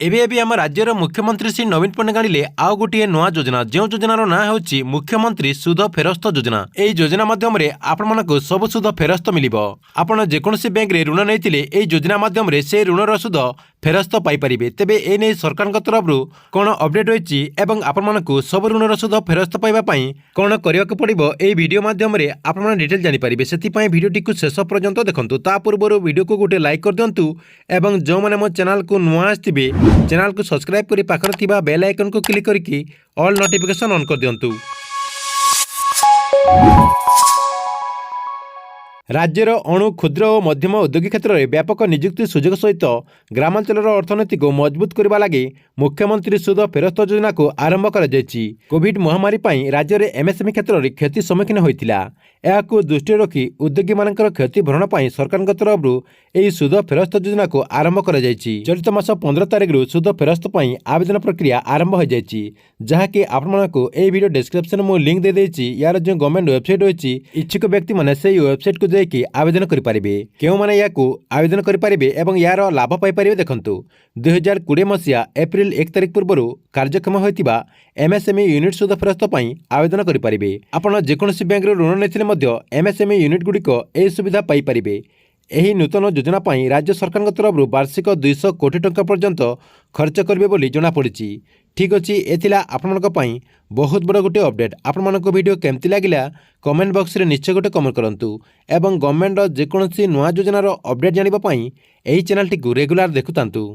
ଏବେ आम राज्यर मुख्यमंत्री श्री नवीन पट्टनायक आनिले आउ गोटे नुआ योजना जो योजनार ना होची मुख्यमंत्री सुध फेरस्त योजना। यह योजना माध्यम आपण सब सुध फेरस्त मिलिबो। आपण जेकोसी बैंक रे ऋण नैतिले एई योजना माध्यम से ऋणर सुध फेरस्त पाइपारे। तेबे ए नै सरकार तरफ कौन अपडेट होईची एवं आपण सब ऋणर सुध फेरस्त पाइबापी कौन करने को पड़ो यही वीडियो माध्यम आपण डिटेल जानीपारे। से वीडियोटी को शेष पर्यंत देखंतु। ता पूर्व वीडियो को गोटे लाइक कर दिंतु एवं जो मैंने मो चैनल को नुआ आसथिबे चैनल को सब्सक्राइब करी पाखर थिबा बेल आइकन को क्लिक करके ऑल नोटिफिकेशन ऑन कर दिंतु। राज्यर अणु क्षुद्र और मध्यम उद्योग क्षेत्र में व्यापक नियुक्ति सुजोग सहित ग्रामांचल अर्थनीति को मजबूत करने लगी मुख्यमंत्री सुध फेरस्त योजना को आरंभ कर कोविड महामारी पर राज्य में एमएसएमई क्षेत्र में क्षति सम्मुखीन होता यह दृष्टि रखी उद्योगी मान क्षति भरण पर सरकार तरफ यह सुध फेरस्त योजना को आरंभ कर चलित मास 15 तारिख सुध फेरस्त पर आवेदन प्रक्रिया आरंभ हो जहाँकि आपको यह वीडियो डिस्क्रिप्शन में लिंक दे देछि। यार जो गवर्नमेंट वेबसाइट रही इच्छुक व्यक्ति मैंने से वेबसाइट को जाकि आवेदन करेंगे। क्यों मैंने या आवेदन करेंगे और यार लाभ पाइपर देखूँ 2020 मसीहा एप्रिल 1 तारिख पूर्व कार्यक्षम होता एमएसएमई यूनिट सुध फेरस्त पर आवेदन करेंगे। आपड़ जेकोसी बैंक ऋण नहीं एमएसएमई यूनिट गुड़िक यह सुविधा पाइपर। यही नूतन योजना पर राज्य सरकार तरफ वार्षिक 200 कोटी टंका पर्यंत खर्च करेंगे बोली जनापड़ी। ठीक अच्छे एथिला आपनक पई बहुत बड़ गोटे अपडेट। आपनक वीडियो केमती लगिला कमेंट बॉक्स रे निश्चय गोटे कमेंट करंतु एवं गवर्नमेंट जेकोसी नुआ योजनार अपडेट जानिबा पई एही चैनल टी को रेगुलर देखुतांतु।